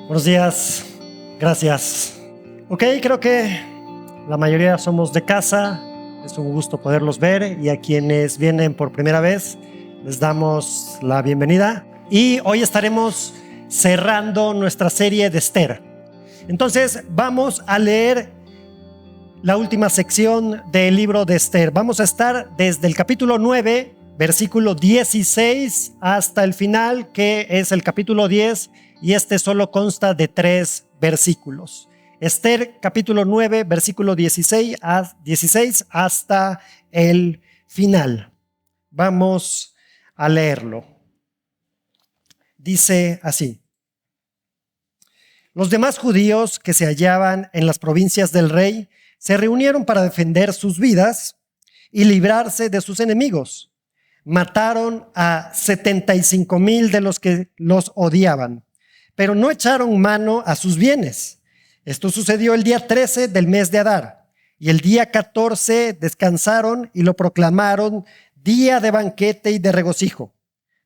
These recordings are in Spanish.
Buenos días, gracias. Ok, creo que la mayoría somos de casa, es un gusto poderlos ver, y a quienes vienen por primera vez les damos la bienvenida. Y hoy estaremos cerrando nuestra serie de Esther. Entonces vamos a leer la última sección del libro de Esther. Vamos a estar desde el capítulo 9, versículo 16 hasta el final, que es el capítulo 10, y este solo consta de 3 versículos. Esther capítulo 9, versículo 16 hasta el final. Vamos a leerlo. Dice así: los demás judíos que se hallaban en las provincias del rey se reunieron para defender sus vidas y librarse de sus enemigos. Mataron a 75,000 de los que los odiaban, pero no echaron mano a sus bienes. Esto sucedió el día 13 del mes de Adar, y el día 14 descansaron y lo proclamaron día de banquete y de regocijo.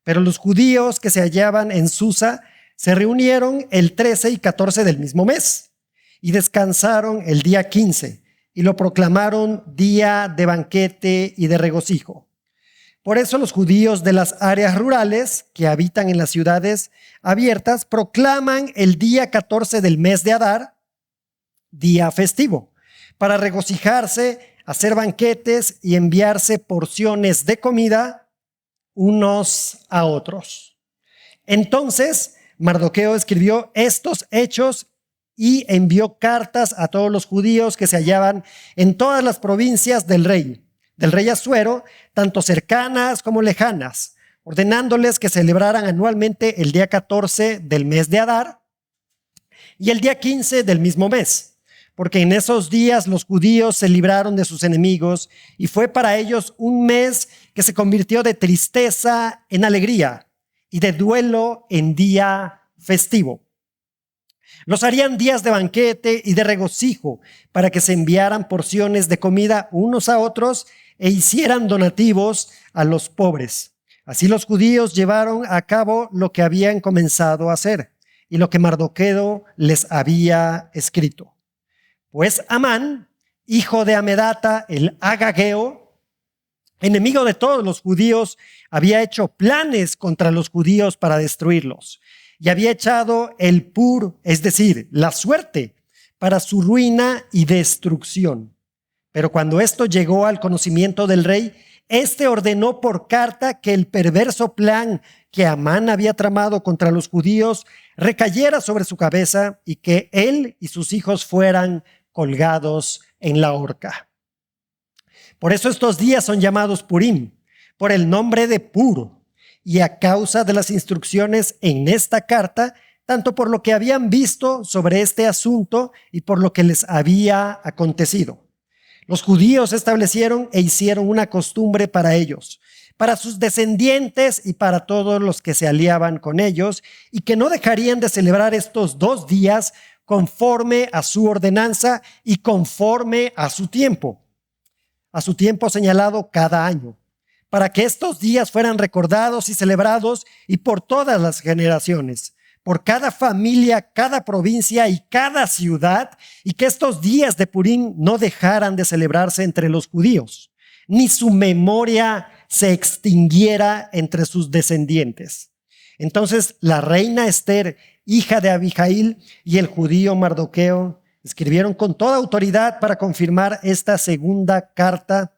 Pero los judíos que se hallaban en Susa se reunieron el 13 y 14 del mismo mes, y descansaron el día 15, y lo proclamaron día de banquete y de regocijo. Por eso los judíos de las áreas rurales que habitan en las ciudades abiertas proclaman el día 14 del mes de Adar día festivo, para regocijarse, hacer banquetes y enviarse porciones de comida unos a otros. Entonces Mardoqueo escribió estos hechos y envió cartas a todos los judíos que se hallaban en todas las provincias del rey Asuero, tanto cercanas como lejanas, ordenándoles que celebraran anualmente el día 14 del mes de Adar y el día 15 del mismo mes, porque en esos días los judíos se libraron de sus enemigos y fue para ellos un mes que se convirtió de tristeza en alegría y de duelo en día festivo. Los harían días de banquete y de regocijo para que se enviaran porciones de comida unos a otros e hicieran donativos a los pobres. Así los judíos llevaron a cabo lo que habían comenzado a hacer y lo que Mardoqueo les había escrito. Pues Amán, hijo de Amedata, el agageo, enemigo de todos los judíos, había hecho planes contra los judíos para destruirlos y había echado el pur, es decir, la suerte, para su ruina y destrucción. Pero cuando esto llegó al conocimiento del rey, éste ordenó por carta que el perverso plan que Amán había tramado contra los judíos recayera sobre su cabeza y que él y sus hijos fueran colgados en la horca. Por eso estos días son llamados Purim, por el nombre de Pur, y a causa de las instrucciones en esta carta, tanto por lo que habían visto sobre este asunto y por lo que les había acontecido. Los judíos establecieron e hicieron una costumbre para ellos, para sus descendientes y para todos los que se aliaban con ellos, y que no dejarían de celebrar estos 2 días conforme a su ordenanza y conforme a su tiempo señalado cada año, para que estos días fueran recordados y celebrados y por todas las generaciones, por cada familia, cada provincia y cada ciudad, y que estos días de Purim no dejaran de celebrarse entre los judíos, ni su memoria se extinguiera entre sus descendientes. Entonces la reina Esther, hija de Abijail, y el judío Mardoqueo escribieron con toda autoridad para confirmar esta segunda carta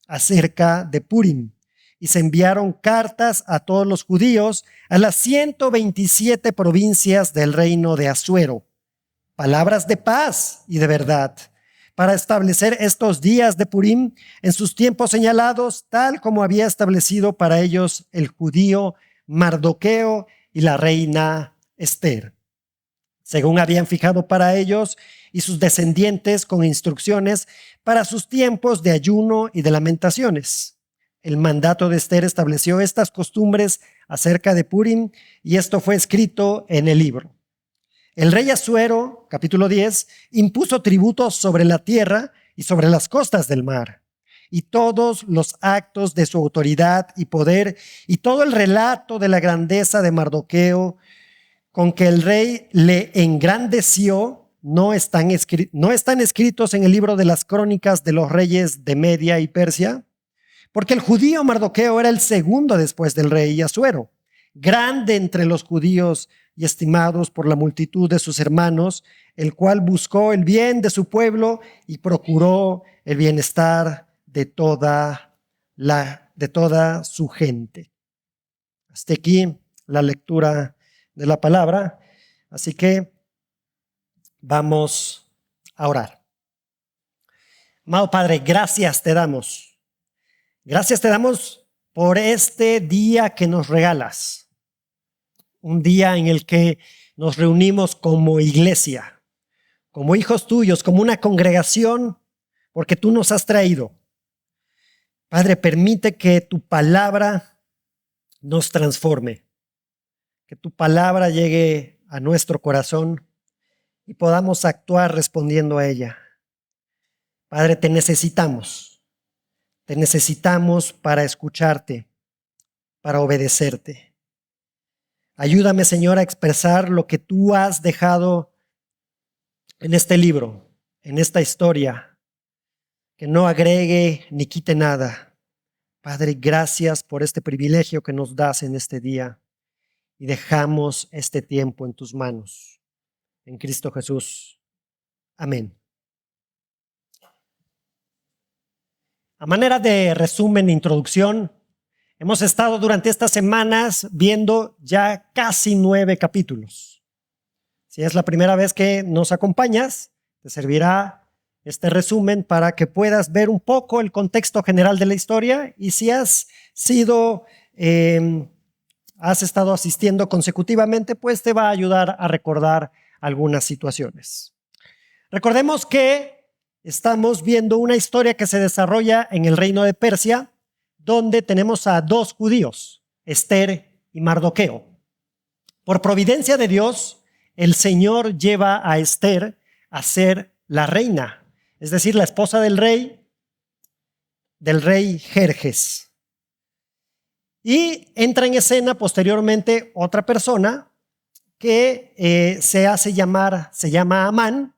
acerca de Purim. Y se enviaron cartas a todos los judíos a las 127 provincias del reino de Asuero, palabras de paz y de verdad, para establecer estos días de Purim en sus tiempos señalados, tal como había establecido para ellos el judío Mardoqueo y la reina Esther, según habían fijado para ellos y sus descendientes con instrucciones para sus tiempos de ayuno y de lamentaciones. El mandato de Esther estableció estas costumbres acerca de Purim, y esto fue escrito en el libro. El rey Asuero, capítulo 10, impuso tributos sobre la tierra y sobre las costas del mar, y todos los actos de su autoridad y poder, y todo el relato de la grandeza de Mardoqueo, con que el rey le engrandeció no están escritos en el libro de las crónicas de los reyes de Media y Persia, porque el judío Mardoqueo era el segundo después del rey Asuero, grande entre los judíos y estimados por la multitud de sus hermanos, el cual buscó el bien de su pueblo y procuró el bienestar de toda su gente. Hasta aquí la lectura de la palabra. Así que vamos a orar. Amado Padre, gracias te damos. Gracias te damos por este día que nos regalas. Un día en el que nos reunimos como iglesia, como hijos tuyos, como una congregación, porque tú nos has traído. Padre, permite que tu palabra nos transforme, que tu palabra llegue a nuestro corazón y podamos actuar respondiendo a ella. Padre, te necesitamos para escucharte, para obedecerte. Ayúdame, Señor, a expresar lo que tú has dejado en este libro, en esta historia, que no agregue ni quite nada. Padre, gracias por este privilegio que nos das en este día y dejamos este tiempo en tus manos. En Cristo Jesús. Amén. A manera de resumen e introducción, hemos estado durante estas semanas viendo ya casi 9 capítulos. Si es la primera vez que nos acompañas, te servirá este resumen para que puedas ver un poco el contexto general de la historia, y si has estado asistiendo consecutivamente, pues te va a ayudar a recordar algunas situaciones. Recordemos que estamos viendo una historia que se desarrolla en el reino de Persia, donde tenemos a 2 judíos, Esther y Mardoqueo. Por providencia de Dios, el Señor lleva a Esther a ser la reina, es decir, la esposa del rey Jerjes. Y entra en escena posteriormente otra persona que se llama Amán,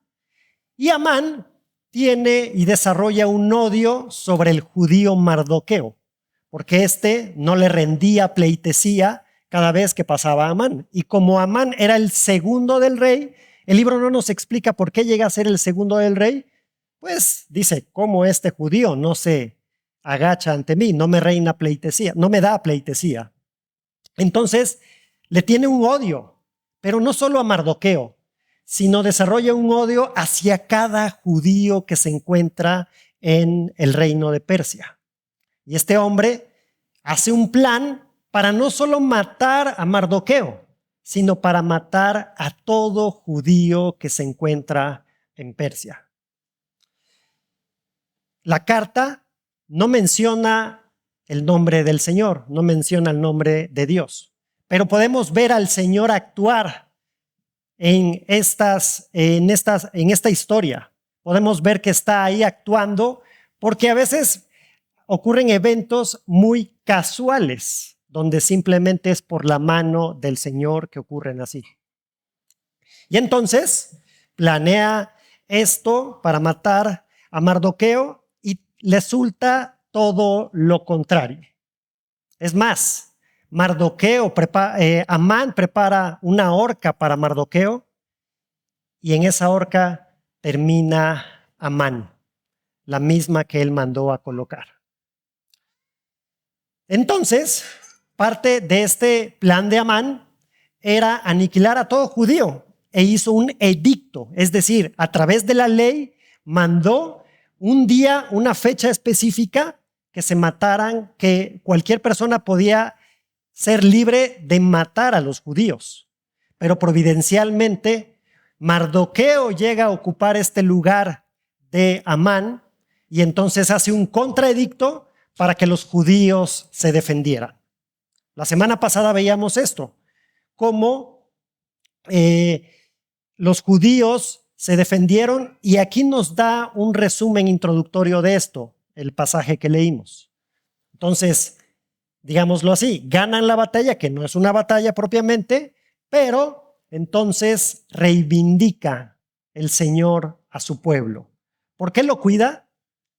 y Amán tiene y desarrolla un odio sobre el judío Mardoqueo, porque éste no le rendía pleitesía cada vez que pasaba a Amán. Y como Amán era el segundo del rey, el libro no nos explica por qué llega a ser el segundo del rey. Pues dice, ¿cómo este judío no se agacha ante mí? No me reina pleitesía, no me da pleitesía. Entonces le tiene un odio, pero no solo a Mardoqueo, sino desarrolla un odio hacia cada judío que se encuentra en el reino de Persia. Y este hombre hace un plan para no solo matar a Mardoqueo, sino para matar a todo judío que se encuentra en Persia. La carta no menciona el nombre del Señor, no menciona el nombre de Dios, pero podemos ver al Señor actuar en esta historia. Podemos ver que está ahí actuando, porque a veces ocurren eventos muy casuales, donde simplemente es por la mano del Señor que ocurren así. Y entonces planea esto para matar a Mardoqueo y resulta todo lo contrario. Es más, Amán prepara una horca para Mardoqueo, y en esa horca termina Amán, la misma que él mandó a colocar. Entonces, parte de este plan de Amán era aniquilar a todo judío, e hizo un edicto, es decir, a través de la ley mandó un día, una fecha específica, que se mataran, que cualquier persona podía ser libre de matar a los judíos. Pero providencialmente, Mardoqueo llega a ocupar este lugar de Amán, y entonces hace un contraedicto para que los judíos se defendieran. La semana pasada veíamos esto, cómo los judíos se defendieron, y aquí nos da un resumen introductorio de esto, el pasaje que leímos. Entonces, digámoslo así, ganan la batalla, que no es una batalla propiamente, pero entonces reivindica el Señor a su pueblo. ¿Por qué lo cuida?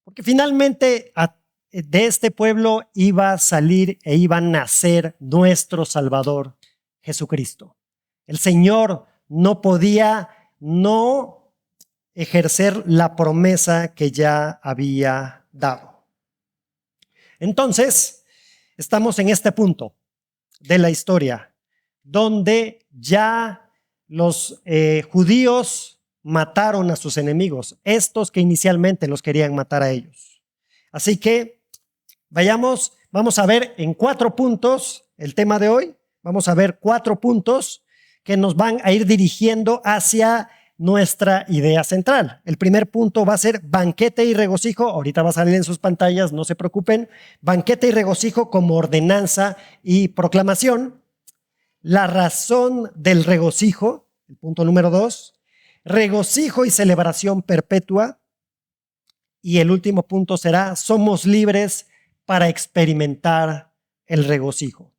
Porque finalmente de este pueblo iba a salir e iba a nacer nuestro Salvador, Jesucristo. El Señor no podía no ejercer la promesa que ya había dado. Entonces, estamos en este punto de la historia, donde ya los judíos mataron a sus enemigos, estos que inicialmente los querían matar a ellos. Así que vamos a ver en 4 puntos el tema de hoy. Vamos a ver 4 puntos que nos van a ir dirigiendo hacia nuestra idea central. El primer punto va a ser banquete y regocijo. Ahorita va a salir en sus pantallas, no se preocupen. Banquete y regocijo como ordenanza y proclamación. La razón del regocijo, el punto número 2. Regocijo y celebración perpetua. Y el último punto será, somos libres para experimentar el regocijo.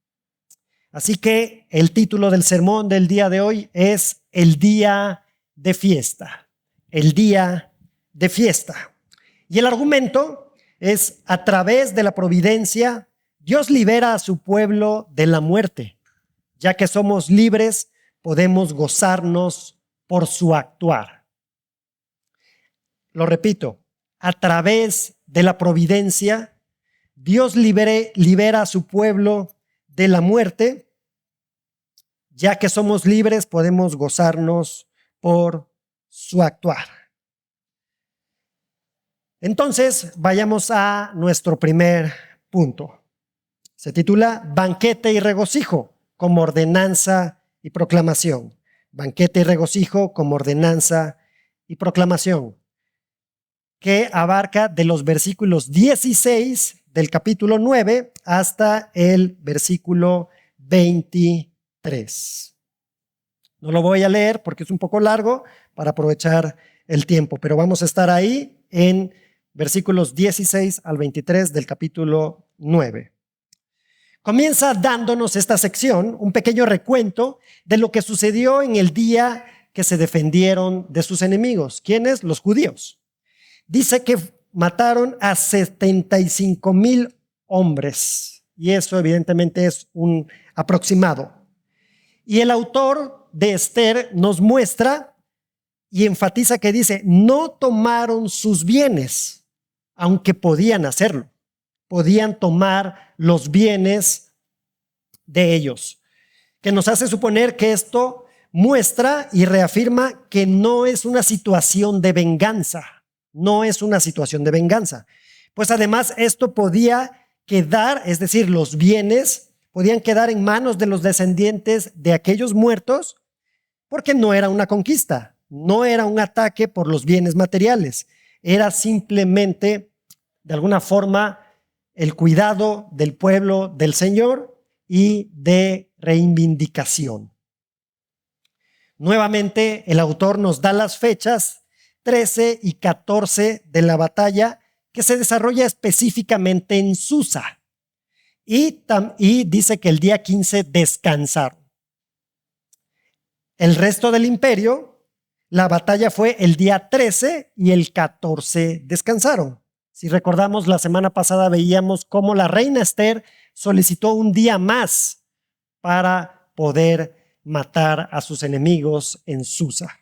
Así que el título del sermón del día de hoy es El día de fiesta. El día de fiesta. Y el argumento es, a través de la providencia, Dios libera a su pueblo de la muerte. Ya que somos libres, podemos gozarnos por su actuar. Lo repito, a través de la providencia, Dios libera a su pueblo de la muerte. Ya que somos libres, podemos gozarnos por su actuar. Entonces, vayamos a nuestro primer punto. Se titula Banquete y regocijo como ordenanza y proclamación. Banquete y regocijo como ordenanza y proclamación, que abarca de los versículos 16 del capítulo 9 hasta el versículo 23. No lo voy a leer porque es un poco largo para aprovechar el tiempo, pero vamos a estar ahí en versículos 16 al 23 del capítulo 9. Comienza dándonos esta sección un pequeño recuento de lo que sucedió en el día que se defendieron de sus enemigos. ¿Quiénes? Los judíos. Dice que mataron a 75,000 hombres y eso evidentemente es un aproximado. Y el autor de Esther nos muestra y enfatiza que dice, no tomaron sus bienes, aunque podían hacerlo. Podían tomar los bienes de ellos, que nos hace suponer que esto muestra y reafirma que no es una situación de venganza, no es una situación de venganza. Pues además esto podía quedar, es decir, los bienes podían quedar en manos de los descendientes de aquellos muertos porque no era una conquista, no era un ataque por los bienes materiales, era simplemente de alguna forma el cuidado del pueblo del Señor y de reivindicación. Nuevamente el autor nos da las fechas 13 y 14 de la batalla que se desarrolla específicamente en Susa. Y dice que el día 15 descansaron. El resto del imperio, la batalla fue el día 13 y el 14 descansaron. Si recordamos, la semana pasada veíamos cómo la reina Esther solicitó un día más para poder matar a sus enemigos en Susa.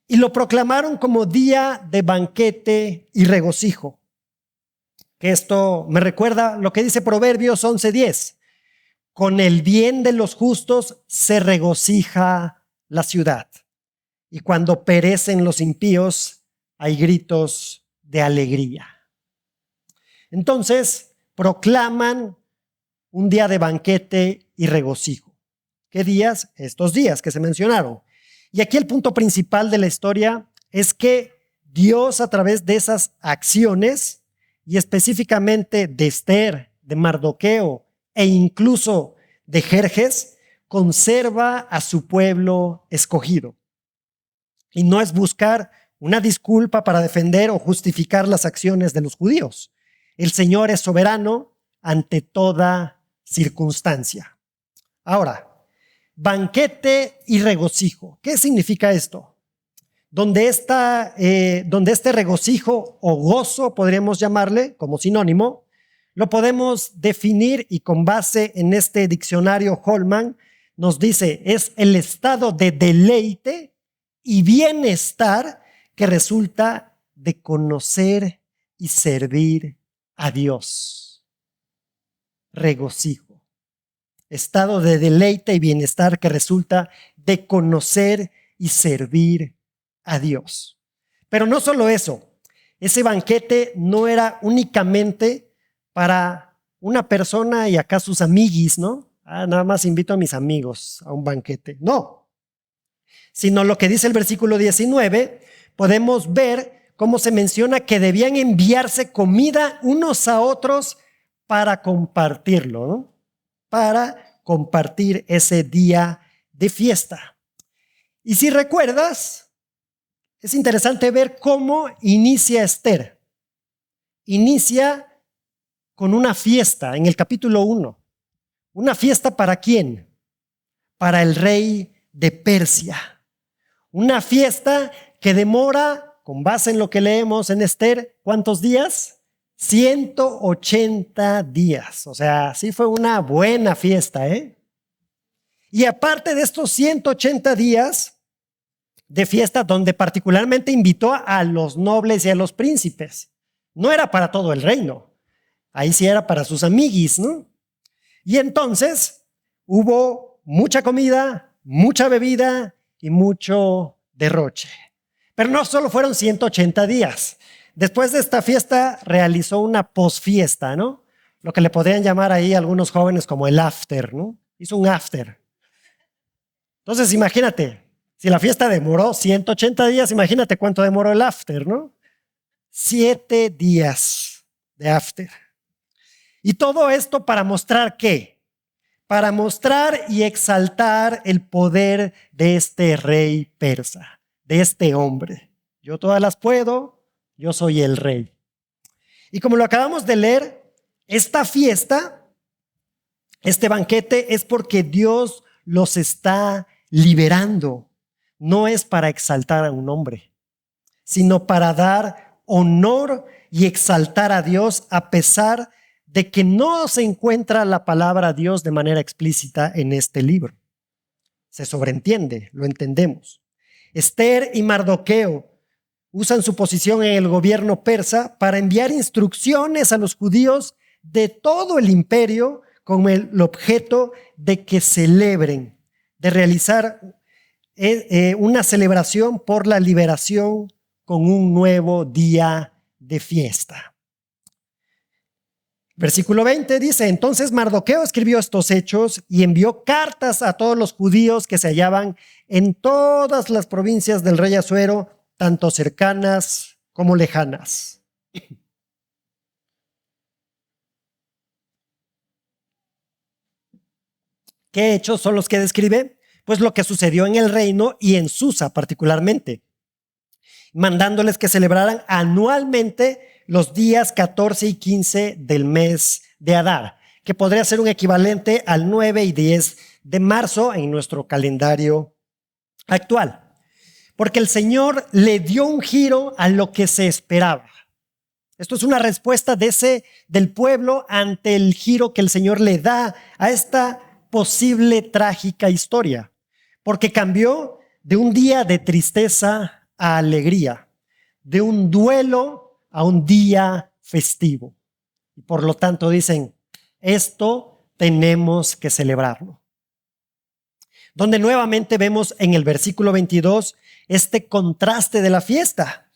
Y lo proclamaron como día de banquete y regocijo. Que esto me recuerda lo que dice Proverbios 11:10. Con el bien de los justos se regocija la ciudad. Y cuando perecen los impíos, hay gritos de alegría. Entonces, proclaman un día de banquete y regocijo. ¿Qué días? Estos días que se mencionaron. Y aquí el punto principal de la historia es que Dios, a través de esas acciones, y específicamente de Esther, de Mardoqueo e incluso de Jerjes, conserva a su pueblo escogido. Y no es buscar una disculpa para defender o justificar las acciones de los judíos. El Señor es soberano ante toda circunstancia. Ahora, banquete y regocijo. ¿Qué significa esto? Donde este regocijo o gozo, podríamos llamarle como sinónimo, lo podemos definir y con base en este diccionario Holman nos dice, es el estado de deleite y bienestar que resulta de conocer y servir a Dios. Regocijo. Estado de deleite y bienestar que resulta de conocer y servir a Dios. Pero no solo eso, ese banquete no era únicamente para una persona y acá sus amiguis, ¿no? Nada más invito a mis amigos a un banquete. No, sino lo que dice el versículo 19, podemos ver cómo se menciona que debían enviarse comida unos a otros para compartirlo, ¿no? Para compartir ese día de fiesta. Y si recuerdas, es interesante ver cómo inicia Esther. Inicia con una fiesta en el capítulo 1. ¿Una fiesta para quién? Para el rey de Persia. Una fiesta que demora, con base en lo que leemos en Esther, ¿cuántos días? 180 días. O sea, sí fue una buena fiesta, ¿eh? Y aparte de estos 180 días de fiesta, donde particularmente invitó a los nobles y a los príncipes. No era para todo el reino. Ahí sí era para sus amiguis, ¿no? Y entonces hubo mucha comida, mucha bebida y mucho derroche. Pero no solo fueron 180 días. Después de esta fiesta realizó una posfiesta, ¿no? Lo que le podrían llamar ahí algunos jóvenes como el after, ¿no? Hizo un after. Entonces imagínate, si la fiesta demoró 180 días, imagínate cuánto demoró el after, ¿no? 7 días de after. Y todo esto para mostrar ¿qué? Para mostrar y exaltar el poder de este rey persa, de este hombre. Yo todas las puedo, yo soy el rey. Y como lo acabamos de leer, esta fiesta, este banquete es porque Dios los está liberando. No es para exaltar a un hombre, sino para dar honor y exaltar a Dios a pesar de que no se encuentra la palabra Dios de manera explícita en este libro. Se sobreentiende, lo entendemos. Esther y Mardoqueo usan su posición en el gobierno persa para enviar instrucciones a los judíos de todo el imperio con el objeto de que celebren, de realizar una celebración por la liberación con un nuevo día de fiesta. Versículo 20 dice, entonces Mardoqueo escribió estos hechos y envió cartas a todos los judíos que se hallaban en todas las provincias del rey Asuero, tanto cercanas como lejanas. ¿Qué hechos son los que describe? Pues lo que sucedió en el reino y en Susa particularmente, mandándoles que celebraran anualmente los días 14 y 15 del mes de Adar, que podría ser un equivalente al 9 y 10 de marzo en nuestro calendario actual. Porque el Señor le dio un giro a lo que se esperaba. Esto es una respuesta del pueblo ante el giro que el Señor le da a esta posible trágica historia. Porque cambió de un día de tristeza a alegría, de un duelo a un día festivo. Y por lo tanto dicen, esto tenemos que celebrarlo. Donde nuevamente vemos en el versículo 22 este contraste de la fiesta.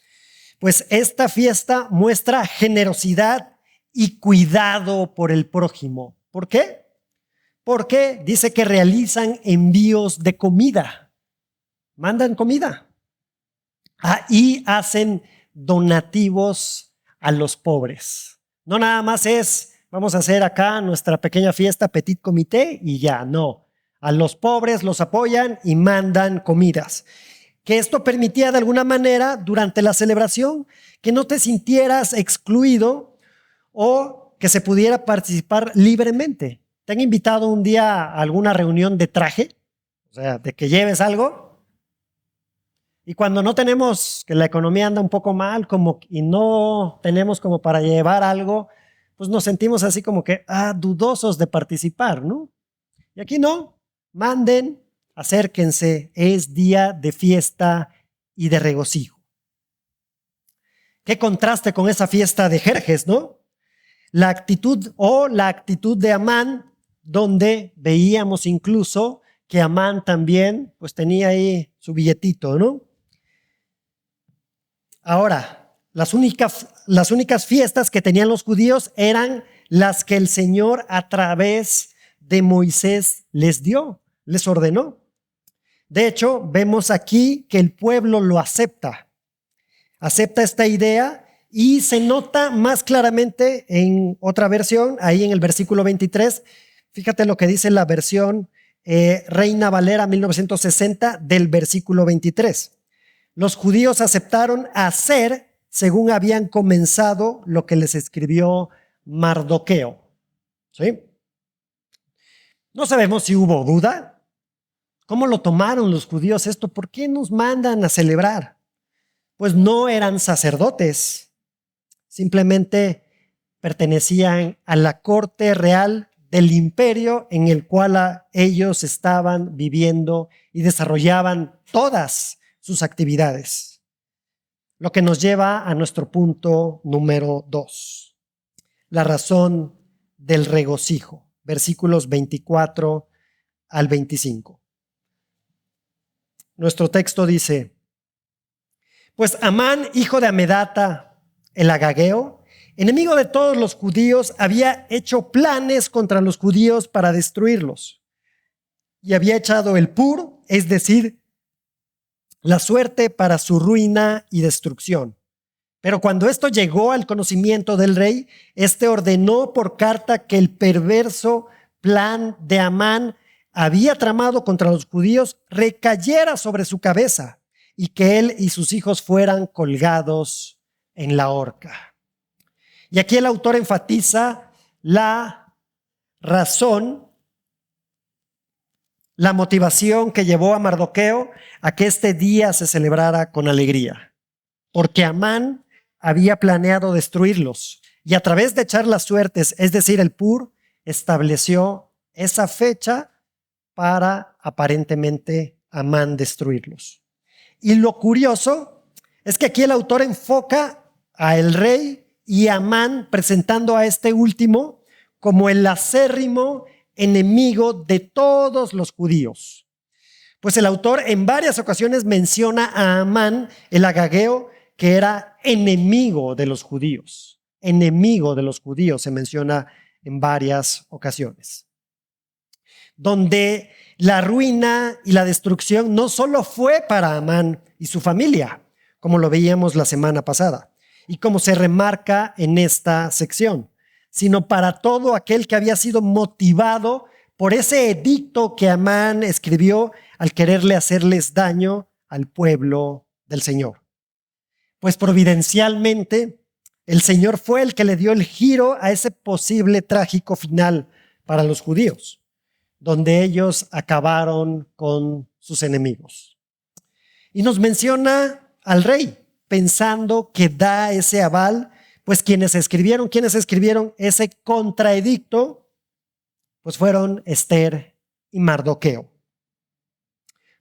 Pues esta fiesta muestra generosidad y cuidado por el prójimo. ¿Por qué? Porque dice que realizan envíos de comida. Mandan comida. Y hacen donativos a los pobres. No nada más es, vamos a hacer acá nuestra pequeña fiesta petit comité y ya, no. A los pobres los apoyan y mandan comidas. Que esto permitía de alguna manera durante la celebración que no te sintieras excluido o que se pudiera participar libremente. ¿Te han invitado un día a alguna reunión de traje? O sea, de que lleves algo. Y cuando no tenemos, que la economía anda un poco mal y no tenemos como para llevar algo, pues nos sentimos así como que dudosos de participar, ¿no? Y aquí no, manden, acérquense, es día de fiesta y de regocijo. Qué contraste con esa fiesta de Jerjes, ¿no? La actitud de Amán, donde veíamos incluso que Amán también pues tenía ahí su billetito, ¿no? Ahora, las únicas fiestas que tenían los judíos eran las que el Señor a través de Moisés les dio, les ordenó. De hecho, vemos aquí que el pueblo lo acepta esta idea y se nota más claramente en otra versión, ahí en el versículo 23. Fíjate lo que dice la versión Reina Valera 1960 del versículo 23. Los judíos aceptaron hacer según habían comenzado lo que les escribió Mardoqueo. ¿Sí? No sabemos si hubo duda. ¿Cómo lo tomaron los judíos esto? ¿Por qué nos mandan a celebrar? Pues no eran sacerdotes, simplemente pertenecían a la corte real del imperio en el cual ellos estaban viviendo y desarrollaban todas sus actividades. Lo que nos lleva a nuestro punto número 2, la razón del regocijo, versículos 24 al 25. Nuestro texto dice: pues Amán, hijo de Amedata, el agageo, enemigo de todos los judíos, había hecho planes contra los judíos para destruirlos. Y había echado el pur, es decir, la suerte para su ruina y destrucción. Pero cuando esto llegó al conocimiento del rey, este ordenó por carta que el perverso plan de Amán había tramado contra los judíos recayera sobre su cabeza, y que él y sus hijos fueran colgados en la horca. Y aquí el autor enfatiza la razón, la motivación que llevó a Mardoqueo a que este día se celebrara con alegría. Porque Amán había planeado destruirlos y a través de echar las suertes, es decir, el pur, estableció esa fecha para aparentemente Amán destruirlos. Y lo curioso es que aquí el autor enfoca a el rey y a Amán, presentando a este último como el acérrimo enemigo de todos los judíos. Pues el autor en varias ocasiones menciona a Amán, el agageo, que era enemigo de los judíos. Enemigo de los judíos se menciona en varias ocasiones. Donde la ruina y la destrucción no solo fue para Amán y su familia, como lo veíamos la semana pasada, y como se remarca en esta sección, sino para todo aquel que había sido motivado por ese edicto que Amán escribió al quererle hacerles daño al pueblo del Señor. Pues providencialmente, el Señor fue el que le dio el giro a ese posible trágico final para los judíos, donde ellos acabaron con sus enemigos. Y nos menciona al rey, pensando que da ese aval, pues quienes escribieron ese contraedicto, pues fueron Esther y Mardoqueo.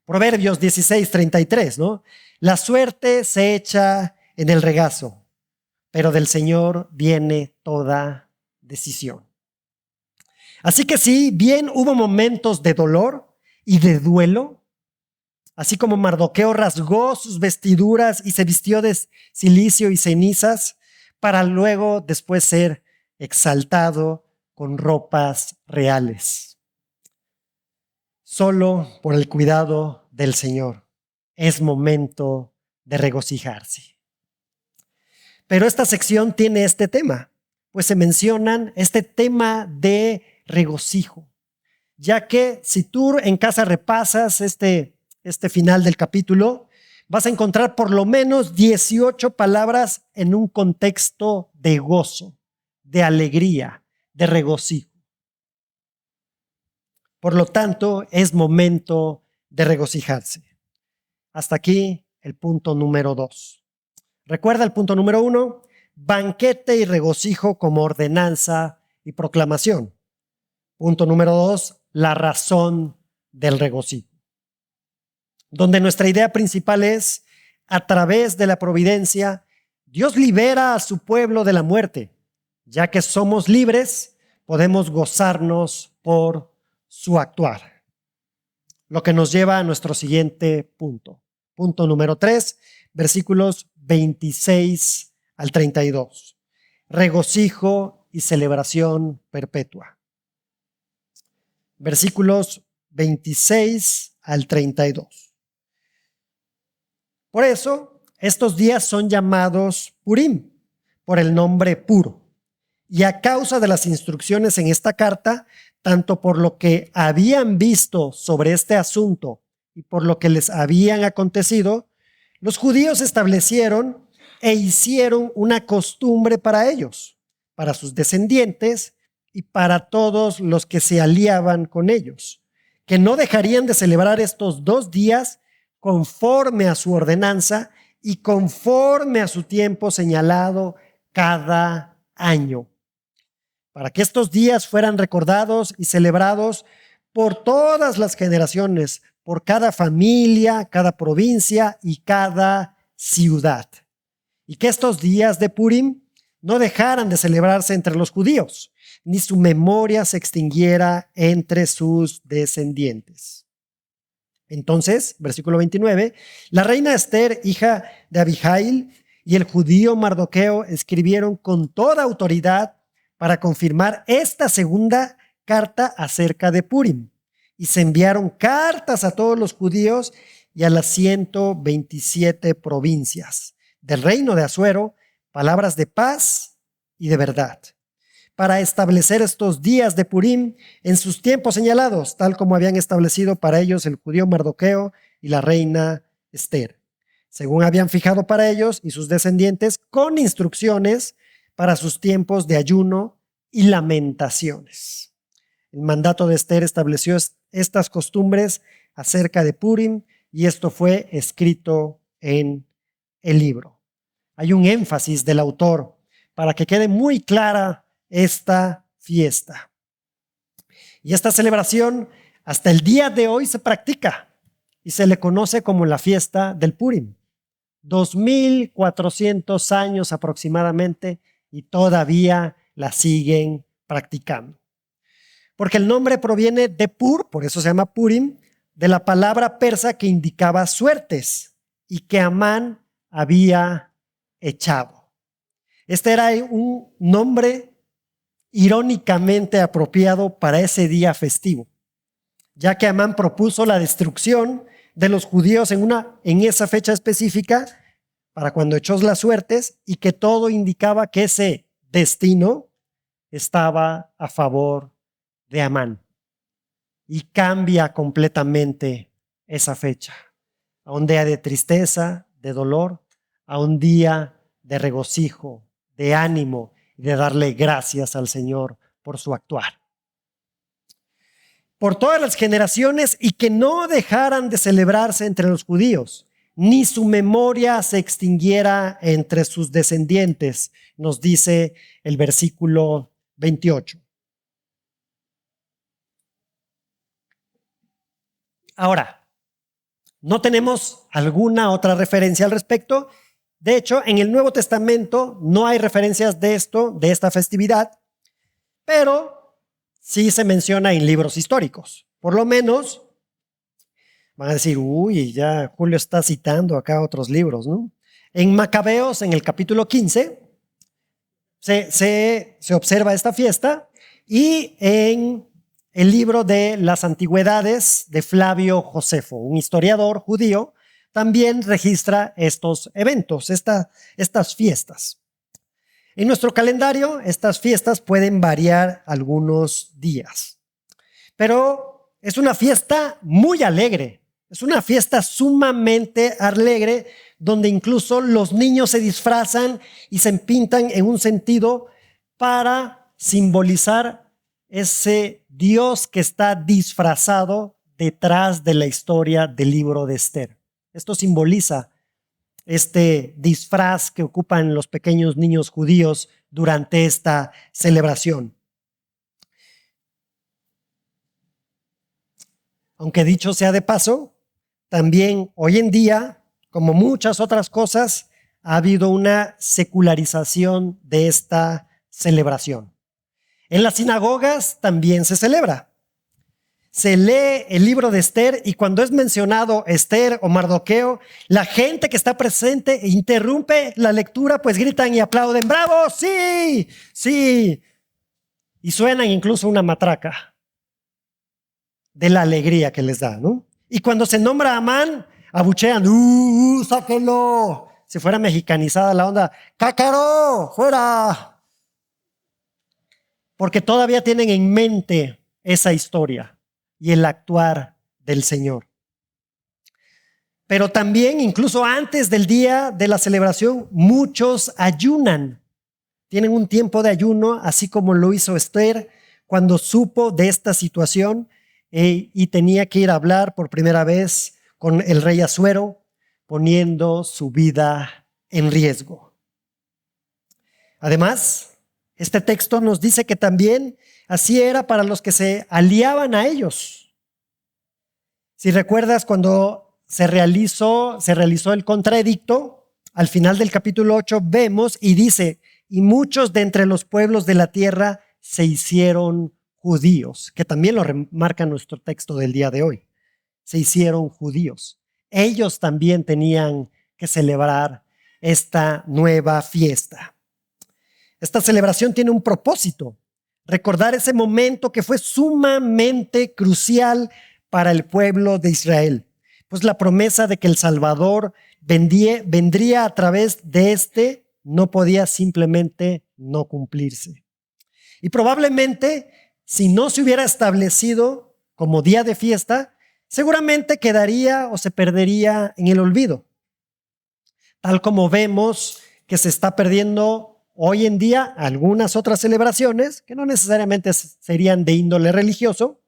Proverbios 16:33, ¿no? La suerte se echa en el regazo, pero del Señor viene toda decisión. Así que sí, bien hubo momentos de dolor y de duelo, así como Mardoqueo rasgó sus vestiduras y se vistió de cilicio y cenizas para luego después ser exaltado con ropas reales. Solo por el cuidado del Señor es momento de regocijarse. Pero esta sección tiene este tema, pues se mencionan este tema de regocijo, ya que si tú en casa repasas este final del capítulo, vas a encontrar por lo menos 18 palabras en un contexto de gozo, de alegría, de regocijo. Por lo tanto, es momento de regocijarse. Hasta aquí el punto número 2. Recuerda el punto número 1, banquete y regocijo como ordenanza y proclamación. Punto número 2, la razón del regocijo. Donde nuestra idea principal es, a través de la providencia, Dios libera a su pueblo de la muerte. Ya que somos libres, podemos gozarnos por su actuar. Lo que nos lleva a nuestro siguiente punto. Punto número 3, versículos 26 al 32. Regocijo y celebración perpetua. Versículos 26 al 32. Por eso, estos días son llamados Purim, por el nombre puro. Y a causa de las instrucciones en esta carta, tanto por lo que habían visto sobre este asunto y por lo que les habían acontecido, los judíos establecieron e hicieron una costumbre para ellos, para sus descendientes y para todos los que se aliaban con ellos, que no dejarían de celebrar estos 2 días conforme a su ordenanza y conforme a su tiempo señalado cada año, para que estos días fueran recordados y celebrados por todas las generaciones, por cada familia, cada provincia y cada ciudad. Y que estos días de Purim no dejaran de celebrarse entre los judíos, ni su memoria se extinguiera entre sus descendientes. Entonces, versículo 29, la reina Esther, hija de Abihail, y el judío Mardoqueo escribieron con toda autoridad para confirmar esta segunda carta acerca de Purim. Y se enviaron cartas a todos los judíos y a las 127 provincias del reino de Asuero, palabras de paz y de verdad, para establecer estos días de Purim en sus tiempos señalados, tal como habían establecido para ellos el judío Mardoqueo y la reina Esther, según habían fijado para ellos y sus descendientes, con instrucciones para sus tiempos de ayuno y lamentaciones. El mandato de Esther estableció estas costumbres acerca de Purim y esto fue escrito en el libro. Hay un énfasis del autor para que quede muy clara esta fiesta. Y esta celebración hasta el día de hoy se practica y se le conoce como la fiesta del Purim. 2400 años aproximadamente y todavía la siguen practicando. Porque el nombre proviene de Pur, por eso se llama Purim, de la palabra persa que indicaba suertes y que Amán había echado. Este era un nombre irónicamente apropiado para ese día festivo, ya que Amán propuso la destrucción de los judíos en esa fecha específica para cuando echó las suertes y que todo indicaba que ese destino estaba a favor de Amán. Y cambia completamente esa fecha, a un día de tristeza, de dolor, a un día de regocijo, de ánimo y de darle gracias al Señor por su actuar. Por todas las generaciones y que no dejaran de celebrarse entre los judíos, ni su memoria se extinguiera entre sus descendientes, nos dice el versículo 28. Ahora, no tenemos alguna otra referencia al respecto. De hecho, en el Nuevo Testamento no hay referencias de esta festividad, pero sí se menciona en libros históricos. Por lo menos, van a decir, uy, ya Julio está citando acá otros libros, ¿no? En Macabeos, en el capítulo 15, se observa esta fiesta y en el libro de las antigüedades de Flavio Josefo, un historiador judío, también registra estos eventos, estas fiestas. En nuestro calendario, estas fiestas pueden variar algunos días, pero es una fiesta muy alegre, es una fiesta sumamente alegre, donde incluso los niños se disfrazan y se pintan en un sentido para simbolizar ese Dios que está disfrazado detrás de la historia del libro de Esther. Esto simboliza este disfraz que ocupan los pequeños niños judíos durante esta celebración. Aunque dicho sea de paso, también hoy en día, como muchas otras cosas, ha habido una secularización de esta celebración. En las sinagogas también se celebra. Se lee el libro de Esther y cuando es mencionado Esther o Mardoqueo, la gente que está presente interrumpe la lectura, pues gritan y aplauden, ¡bravo! ¡Sí! ¡Sí! Y suenan incluso una matraca de la alegría que les da, ¿no? Y cuando se nombra a Amán, abuchean, sáquenlo! Si fuera mexicanizada la onda, ¡cácaro! ¡Fuera! Porque todavía tienen en mente esa historia y el actuar del Señor. Pero también, incluso antes del día de la celebración, muchos ayunan. Tienen un tiempo de ayuno, así como lo hizo Esther cuando supo de esta situación y tenía que ir a hablar por primera vez con el rey Asuero, poniendo su vida en riesgo. Además, este texto nos dice que también así era para los que se aliaban a ellos. Si recuerdas, cuando se realizó el contraedicto, al final del capítulo 8 vemos y dice, y muchos de entre los pueblos de la tierra se hicieron judíos, que también lo remarca nuestro texto del día de hoy. Se hicieron judíos. Ellos también tenían que celebrar esta nueva fiesta. Esta celebración tiene un propósito: recordar ese momento que fue sumamente crucial para el pueblo de Israel, pues la promesa de que el Salvador vendría a través de este no podía simplemente no cumplirse. Y probablemente, si no se hubiera establecido como día de fiesta, seguramente quedaría o se perdería en el olvido, tal como vemos que se está perdiendo hoy en día algunas otras celebraciones que no necesariamente serían de índole religioso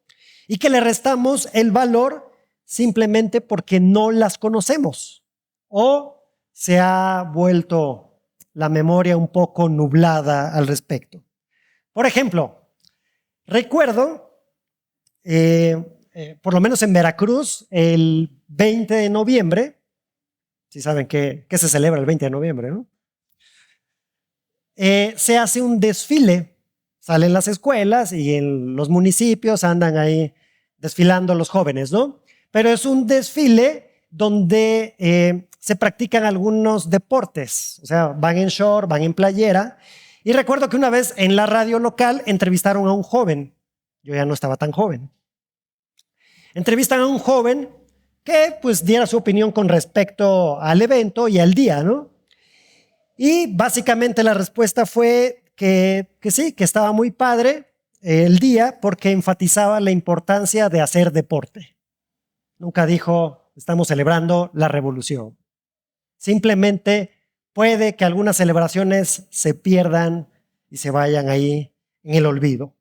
y que le restamos el valor simplemente porque no las conocemos o se ha vuelto la memoria un poco nublada al respecto. Por ejemplo, recuerdo, por lo menos en Veracruz, el 20 de noviembre, si saben que se celebra el 20 de noviembre, ¿no? Se hace un desfile. Salen las escuelas y en los municipios andan ahí desfilando los jóvenes, ¿no? Pero es un desfile donde se practican algunos deportes. O sea, van en short, van en playera. Y recuerdo que una vez en la radio local entrevistaron a un joven. Yo ya no estaba tan joven. Entrevistan a un joven que pues diera su opinión con respecto al evento y al día, ¿no? Y básicamente la respuesta fue que sí, que estaba muy padre el día porque enfatizaba la importancia de hacer deporte. Nunca dijo, estamos celebrando la revolución. Simplemente puede que algunas celebraciones se pierdan y se vayan ahí en el olvido.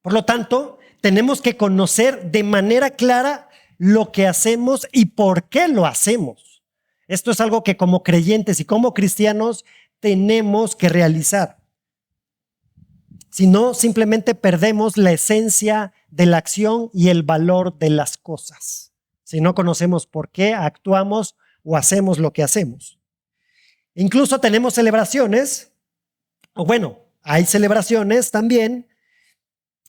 Por lo tanto, tenemos que conocer de manera clara lo que hacemos y por qué lo hacemos. Esto es algo que como creyentes y como cristianos tenemos que realizar. Si no, simplemente perdemos la esencia de la acción y el valor de las cosas. Si no conocemos por qué actuamos o hacemos lo que hacemos. Incluso tenemos celebraciones, o bueno, hay celebraciones también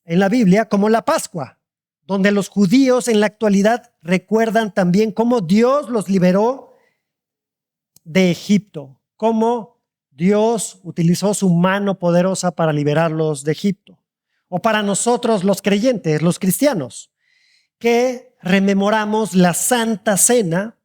en la Biblia como la Pascua, donde los judíos en la actualidad recuerdan también cómo Dios los liberó de Egipto, cómo Dios utilizó su mano poderosa para liberarlos de Egipto. O para nosotros los creyentes, los cristianos, que rememoramos la Santa Cena,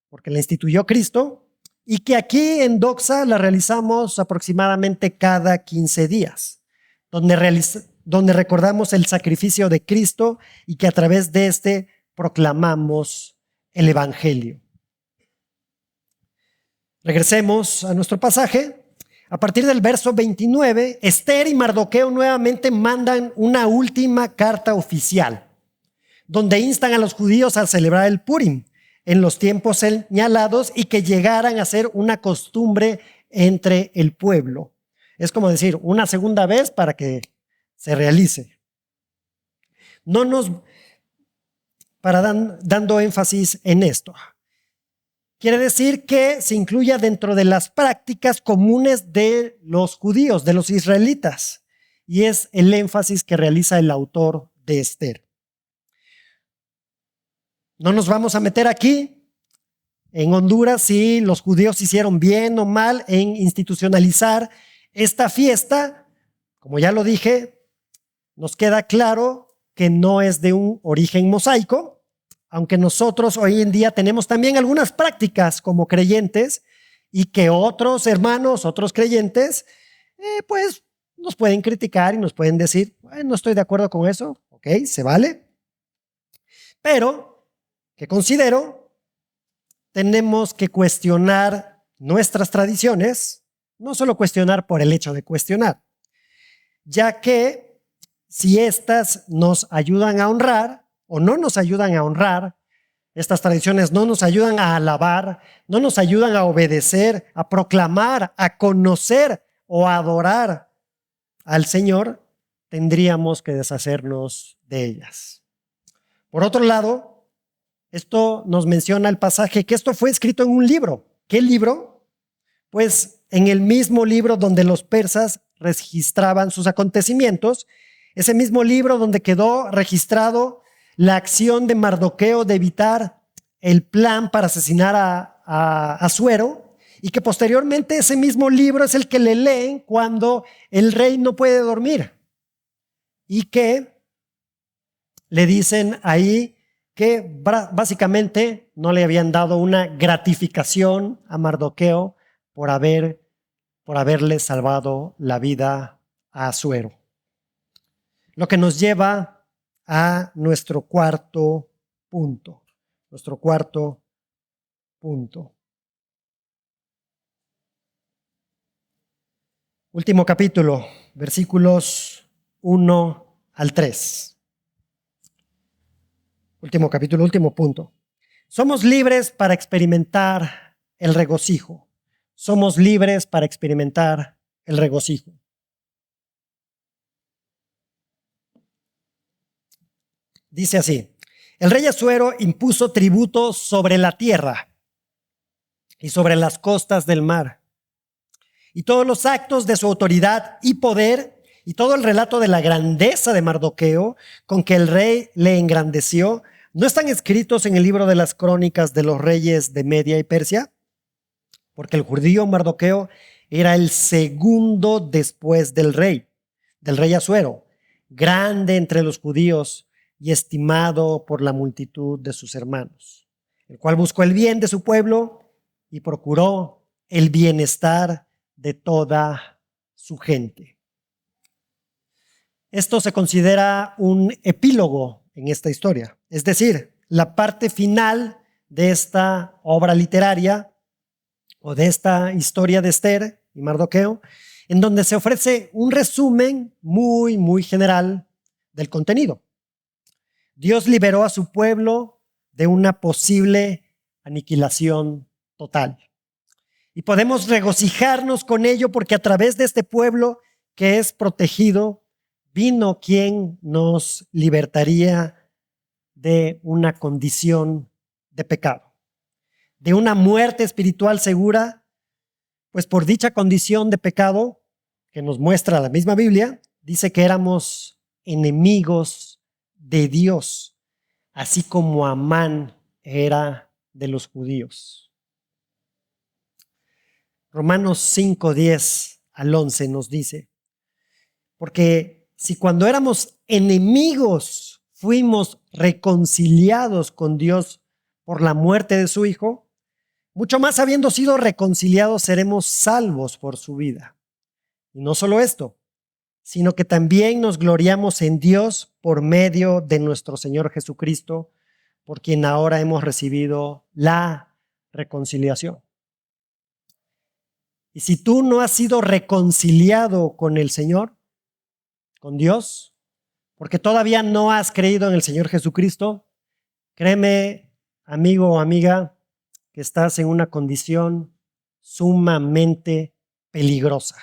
porque la instituyó Cristo, y que aquí en Doxa la realizamos aproximadamente cada 15 días, donde recordamos el sacrificio de Cristo y que a través de este proclamamos el Evangelio. Regresemos a nuestro pasaje. A partir del verso 29, Esther y Mardoqueo nuevamente mandan una última carta oficial, donde instan a los judíos a celebrar el Purim en los tiempos señalados y que llegaran a ser una costumbre entre el pueblo. Es como decir, una segunda vez para que se realice. Dando énfasis en esto. Quiere decir que se incluya dentro de las prácticas comunes de los judíos, de los israelitas. Y es el énfasis que realiza el autor de Esther. No nos vamos a meter aquí en Honduras si los judíos hicieron bien o mal en institucionalizar esta fiesta. Como ya lo dije, nos queda claro que no es de un origen mosaico, aunque nosotros hoy en día tenemos también algunas prácticas como creyentes y que otros hermanos, otros creyentes, pues nos pueden criticar y nos pueden decir, no estoy de acuerdo con eso, ok, se vale. Pero que considero, tenemos que cuestionar nuestras tradiciones, no solo cuestionar por el hecho de cuestionar, ya que si éstas nos ayudan a honrar o no nos ayudan a honrar, estas tradiciones no nos ayudan a alabar, no nos ayudan a obedecer, a proclamar, a conocer o a adorar al Señor, tendríamos que deshacernos de ellas. Por otro lado, esto nos menciona el pasaje que esto fue escrito en un libro. ¿Qué libro? Pues en el mismo libro donde los persas registraban sus acontecimientos, ese mismo libro donde quedó registrado la acción de Mardoqueo de evitar el plan para asesinar a Asuero, y que posteriormente ese mismo libro es el que le leen cuando el rey no puede dormir y que le dicen ahí que básicamente no le habían dado una gratificación a Mardoqueo por haberle salvado la vida a Asuero. Lo que nos lleva a nuestro cuarto punto. Último capítulo, versículos 1 al 3. Último capítulo, último punto. Somos libres para experimentar el regocijo. Somos libres para experimentar el regocijo. Dice así: el rey Asuero impuso tributos sobre la tierra y sobre las costas del mar, y todos los actos de su autoridad y poder, y todo el relato de la grandeza de Mardoqueo con que el rey le engrandeció, ¿no están escritos en el libro de las crónicas de los reyes de Media y Persia? Porque el judío Mardoqueo era el segundo después del rey Asuero, grande entre los judíos y estimado por la multitud de sus hermanos, el cual buscó el bien de su pueblo y procuró el bienestar de toda su gente. Esto se considera un epílogo en esta historia, es decir, la parte final de esta obra literaria o de esta historia de Esther y Mardoqueo, en donde se ofrece un resumen muy, muy general del contenido. Dios liberó a su pueblo de una posible aniquilación total. Y podemos regocijarnos con ello porque a través de este pueblo que es protegido, vino quien nos libertaría de una condición de pecado, de una muerte espiritual segura, pues por dicha condición de pecado que nos muestra la misma Biblia, dice que éramos enemigos de Dios, así como Amán era de los judíos. Romanos 5, 10 al 11 nos dice: porque si cuando éramos enemigos fuimos reconciliados con Dios por la muerte de su Hijo, mucho más habiendo sido reconciliados seremos salvos por su vida. Y no solo esto, sino que también nos gloriamos en Dios por medio de nuestro Señor Jesucristo, por quien ahora hemos recibido la reconciliación. Y si tú no has sido reconciliado con el Señor, con Dios, porque todavía no has creído en el Señor Jesucristo, créeme, amigo o amiga, que estás en una condición sumamente peligrosa.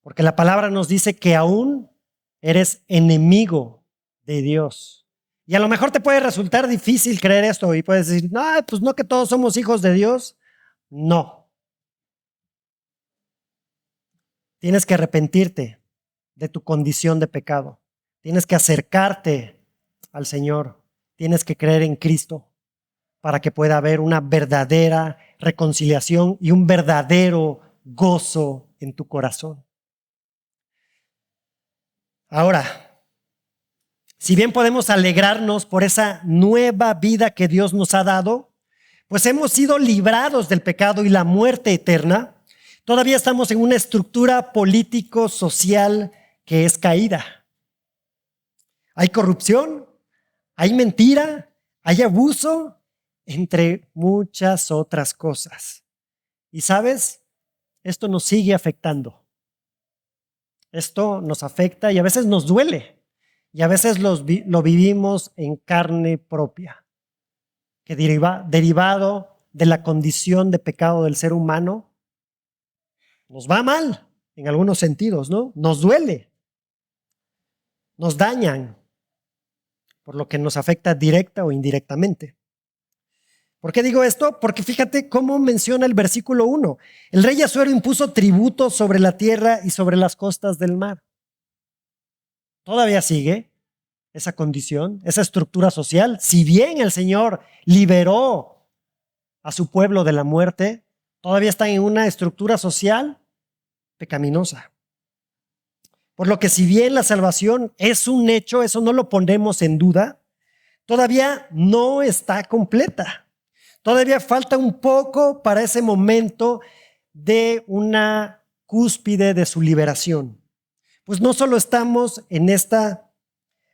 Porque la palabra nos dice que aún eres enemigo de Dios. Y a lo mejor te puede resultar difícil creer esto y puedes decir, no, pues no que todos somos hijos de Dios. No. Tienes que arrepentirte de tu condición de pecado. Tienes que acercarte al Señor. Tienes que creer en Cristo para que pueda haber una verdadera reconciliación y un verdadero gozo en tu corazón. Ahora, si bien podemos alegrarnos por esa nueva vida que Dios nos ha dado, pues hemos sido librados del pecado y la muerte eterna, todavía estamos en una estructura político-social que es caída. Hay corrupción, hay mentira, hay abuso, entre muchas otras cosas. Y ¿sabes? Esto nos sigue afectando. Esto nos afecta y a veces nos duele. Y a veces lo vivimos en carne propia, que derivado de la condición de pecado del ser humano, nos va mal en algunos sentidos, ¿no? Nos duele, nos dañan, por lo que nos afecta directa o indirectamente. ¿Por qué digo esto? Porque fíjate cómo menciona el versículo 1. El rey Asuero impuso tributos sobre la tierra y sobre las costas del mar. Todavía sigue esa condición, esa estructura social. Si bien el Señor liberó a su pueblo de la muerte, todavía están en una estructura social pecaminosa. Por lo que si bien la salvación es un hecho, eso no lo ponemos en duda, todavía no está completa. Todavía falta un poco para ese momento de una cúspide de su liberación. Pues no solo estamos en esta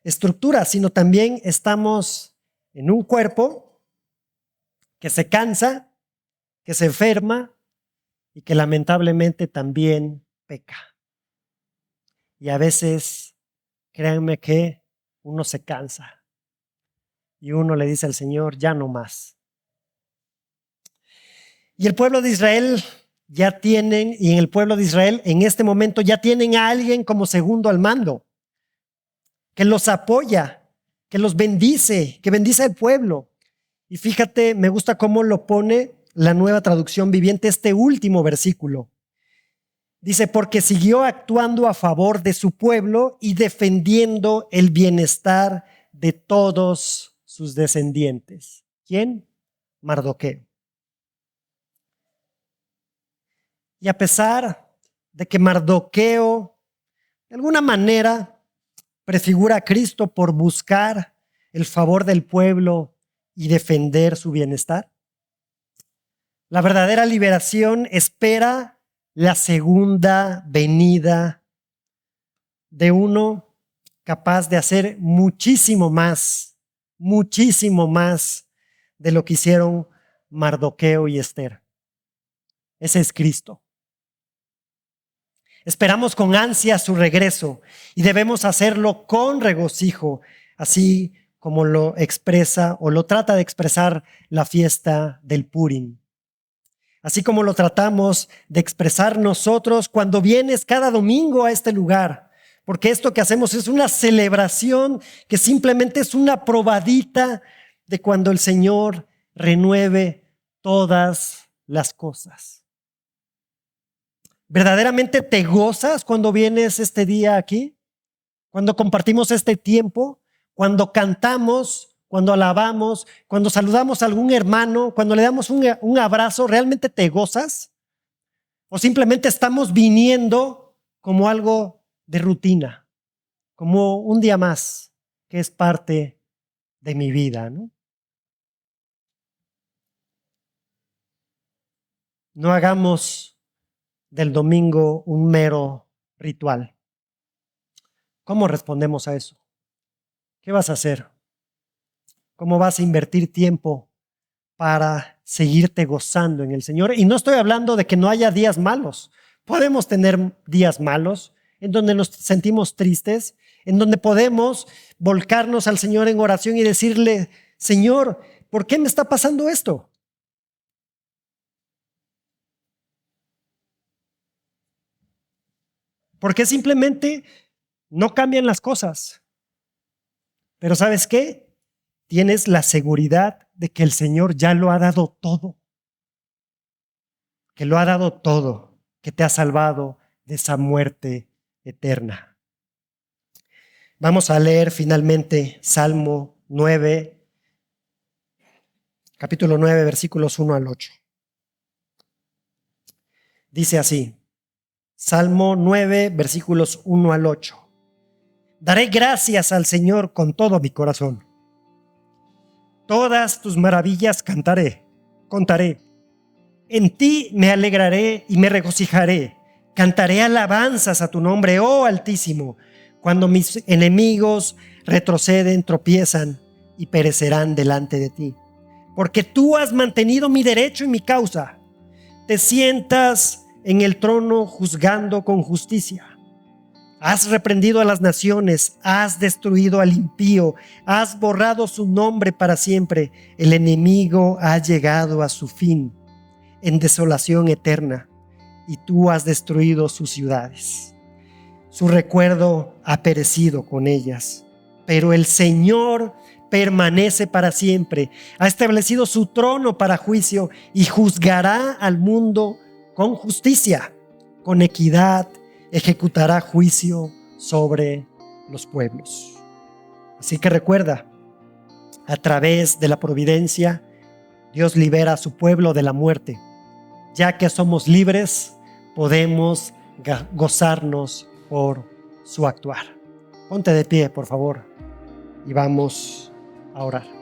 estructura, sino también estamos en un cuerpo que se cansa, que se enferma y que lamentablemente también peca. Y a veces, créanme que uno se cansa y uno le dice al Señor, ya no más. Y el pueblo de Israel y en el pueblo de Israel en este momento ya tienen a alguien como segundo al mando, que los apoya, que los bendice, que bendice al pueblo. Y fíjate, me gusta cómo lo pone la Nueva Traducción Viviente, este último versículo. Dice, porque siguió actuando a favor de su pueblo y defendiendo el bienestar de todos sus descendientes. ¿Quién? Mardoqueo. Y a pesar de que Mardoqueo de alguna manera prefigura a Cristo por buscar el favor del pueblo y defender su bienestar, la verdadera liberación espera la segunda venida de uno capaz de hacer muchísimo más de lo que hicieron Mardoqueo y Esther. Ese es Cristo. Esperamos con ansia su regreso y debemos hacerlo con regocijo, así como lo expresa o lo trata de expresar la fiesta del Purim. Así como lo tratamos de expresar nosotros cuando vienes cada domingo a este lugar, porque esto que hacemos es una celebración que simplemente es una probadita de cuando el Señor renueve todas las cosas. ¿Verdaderamente te gozas cuando vienes este día aquí? Cuando compartimos este tiempo, cuando cantamos, cuando alabamos, cuando saludamos a algún hermano, cuando le damos un abrazo, ¿realmente te gozas? ¿O simplemente estamos viniendo como algo de rutina, como un día más que es parte de mi vida, ¿no? No hagamos del domingo un mero ritual. ¿Cómo respondemos a eso? ¿Qué vas a hacer? ¿Cómo vas a invertir tiempo para seguirte gozando en el Señor? Y no estoy hablando de que no haya días malos. Podemos tener días malos en donde nos sentimos tristes, en donde podemos volcarnos al Señor en oración y decirle: Señor, ¿por qué me está pasando esto? ¿Por qué simplemente no cambian las cosas? Pero ¿sabes qué? Tienes la seguridad de que el Señor ya lo ha dado todo. Que lo ha dado todo, que te ha salvado de esa muerte eterna. Vamos a leer finalmente Salmo 9, capítulo 9, versículos 1 al 8. Dice así, Salmo 9, versículos 1 al 8. Daré gracias al Señor con todo mi corazón. Todas tus maravillas contaré. En ti me alegraré y me regocijaré. Cantaré alabanzas a tu nombre, oh Altísimo, cuando mis enemigos retroceden, tropiezan y perecerán delante de ti. Porque tú has mantenido mi derecho y mi causa. Te sientas en el trono juzgando con justicia. Has reprendido a las naciones, has destruido al impío, has borrado su nombre para siempre. El enemigo ha llegado a su fin en desolación eterna, y tú has destruido sus ciudades. Su recuerdo ha perecido con ellas, pero el Señor permanece para siempre. Ha establecido su trono para juicio y juzgará al mundo con justicia. Con equidad ejecutará juicio sobre los pueblos. Así que recuerda, a través de la providencia, Dios libera a su pueblo de la muerte. Ya que somos libres, podemos gozarnos por su actuar. Ponte de pie, por favor, y vamos a orar.